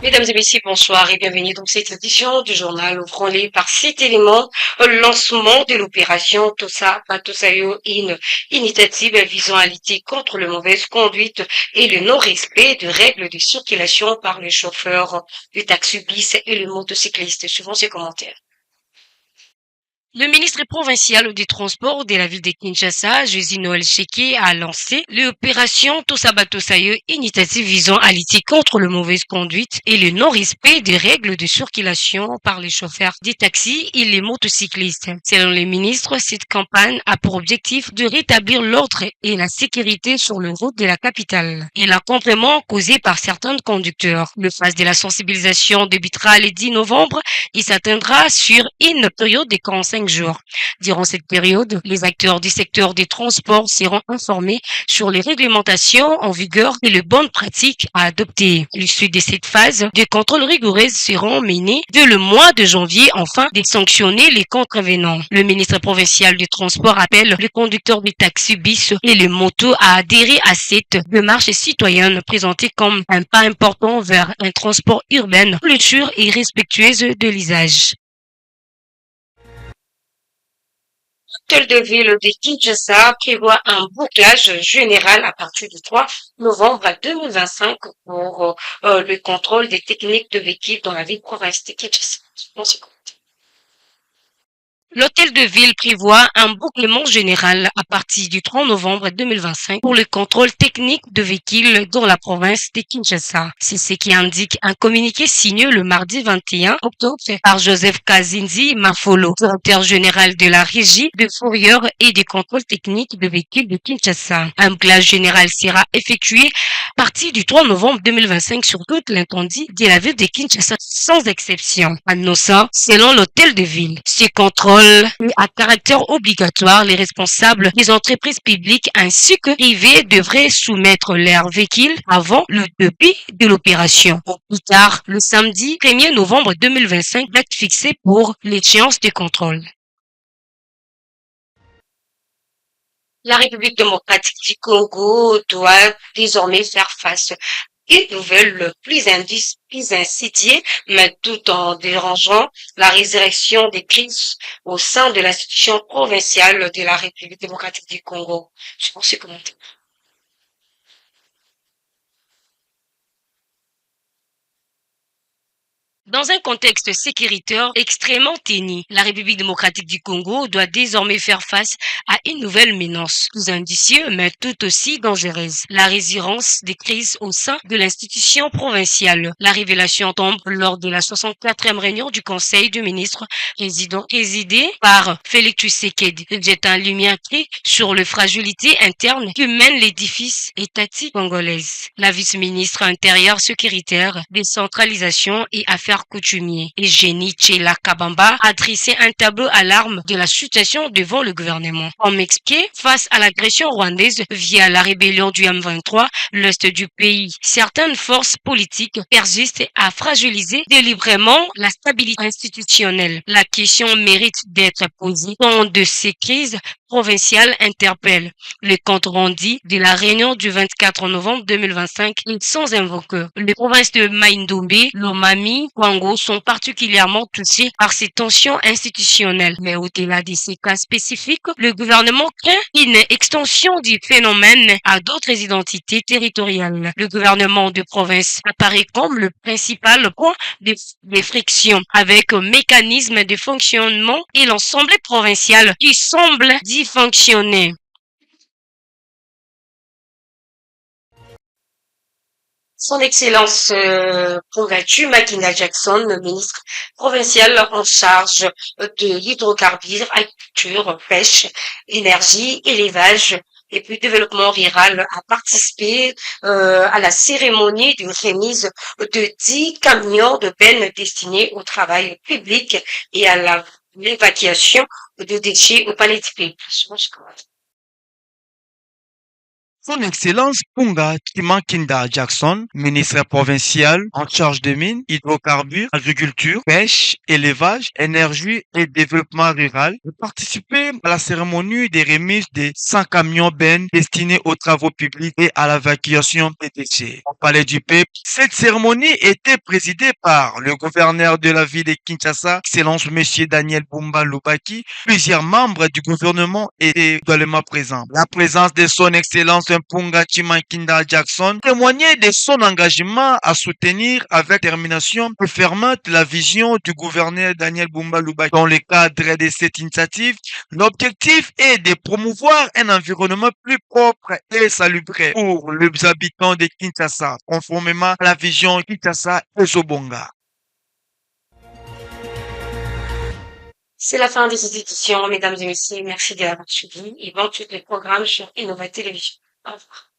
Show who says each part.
Speaker 1: Mesdames et messieurs, bonsoir et bienvenue dans cette édition du journal branlé par 7 éléments. Lancement de l'opération Tosa Patosayo, une initiative visant à lutter contre la mauvaise conduite et le non-respect de règles de circulation par les chauffeurs du taxi bis et le motocycliste. Suivant ces commentaires. Le ministre provincial des Transports de la ville de Kinshasa, Josie Noël Cheke, a lancé l'opération Tosabatosaye, initiative visant à lutter contre la mauvaise conduite et le non-respect des règles de circulation par les chauffeurs des taxis et les motocyclistes. Selon le ministre, cette campagne a pour objectif de rétablir l'ordre et la sécurité sur les routes de la capitale. Et l'accompagnement causé par certains conducteurs. Le phase de la sensibilisation débutera le 10 novembre et s'atteindra sur une période de 45 jours. Durant cette période, les acteurs du secteur des transports seront informés sur les réglementations en vigueur et les bonnes pratiques à adopter. À l'issue de cette phase, des contrôles rigoureux seront menés dès le mois de janvier afin de sanctionner les contrevenants. Le ministre provincial du transport appelle les conducteurs des taxis bis et les motos à adhérer à cette démarche citoyenne présentée comme un pas important vers un transport urbain plus sûr et respectueux de l'usage. L'hôtel de ville de Kinshasa prévoit un bouclage général à partir du 3 novembre 2025 pour le contrôle des techniques de véhicules dans la ville province de Kinshasa. L'hôtel de ville prévoit un bouclement général à partir du 3 novembre 2025 pour le contrôle technique de véhicules dans la province de Kinshasa. C'est ce qui indique un communiqué signé le mardi 21 octobre par Joseph Kazinzi Mafolo, directeur général de la régie de fourrière et des contrôles techniques de véhicules de Kinshasa. Un bouclage général sera effectué à partir du 3 novembre 2025 sur toute l'étendue de la ville de Kinshasa sans exception. Annonçant, selon l'hôtel de ville, ces contrôles à caractère obligatoire, les responsables des entreprises publiques ainsi que privées devraient soumettre leurs véhicules avant le début de l'opération. Au plus tard, le samedi 1er novembre 2025, date fixée pour l'échéance des contrôles. La République démocratique du Congo doit désormais faire face à une nouvelle plus insidiée, mais tout en dérangeant la résurrection des crises au sein de l'institution provinciale de la République démocratique du Congo. Je pense que dans un contexte sécuritaire extrêmement ténu, la République démocratique du Congo doit désormais faire face à une nouvelle menace, plus indicieuse mais tout aussi dangereuse, la résurgence des crises au sein de l'institution provinciale. La révélation tombe lors de la 64e réunion du Conseil des ministres présidée par Félix Tshisekedi, jette en lumière sur les fragilités internes que mène l'édifice étatique congolaise. La vice-ministre intérieure sécuritaire, décentralisation et affaires coutumier et Génie Tchela Kabamba a dressé un tableau alarme de la situation devant le gouvernement. Comme expliqué, face à l'agression rwandaise via la rébellion du M23, l'est du pays, certaines forces politiques persistent à fragiliser délibérément la stabilité institutionnelle. La question mérite d'être posée quand de ces crises provinciales interpellent. Le compte rendu de la réunion du 24 novembre 2025 est sans invoqueur. Les provinces de Maïndombe, Lomami, Kwango sont particulièrement touchées par ces tensions institutionnelles. Mais au-delà de ces cas spécifiques, le gouvernement craint une extension du phénomène à d'autres identités territoriales. Le gouvernement de province apparaît comme le principal point de friction avec un mécanisme de fonctionnement et l'ensemble provincial qui semble dysfonctionner. Son Excellence Pogachu Makina Jackson, le ministre provincial en charge de l'hydrocarbure, agriculture, pêche, énergie, élevage et puis développement rural, a participé à la cérémonie de remise de 10 camions de bennes destinés au travail public et à l'évacuation de déchets au palais du pays.
Speaker 2: Son Excellence Punga Chimankinda Jackson, ministre provincial en charge des mines, hydrocarbures, agriculture, pêche, élevage, énergie et développement rural, a participé à la cérémonie des remises des 100 camions bennes destinés aux travaux publics et à l'évacuation des déchets. Au Palais du Peuple, cette cérémonie était présidée par le gouverneur de la ville de Kinshasa, Excellence Monsieur Daniel Bumba Lubaki. Plusieurs membres du gouvernement étaient également présents. La présence de son Excellence Mpunga Chimankinda Jackson témoignait de son engagement à soutenir avec détermination et fermeté la vision du gouverneur Daniel Bumba Lubaki. Dans le cadre de cette initiative, l'objectif est de promouvoir un environnement plus propre et salubre pour les habitants de Kinshasa, conformément à la vision Kinshasa et Zobonga.
Speaker 1: C'est la fin de cette édition, mesdames et messieurs. Merci de l'avoir suivi et bon tous les programmes sur Innova Télévision. Au revoir.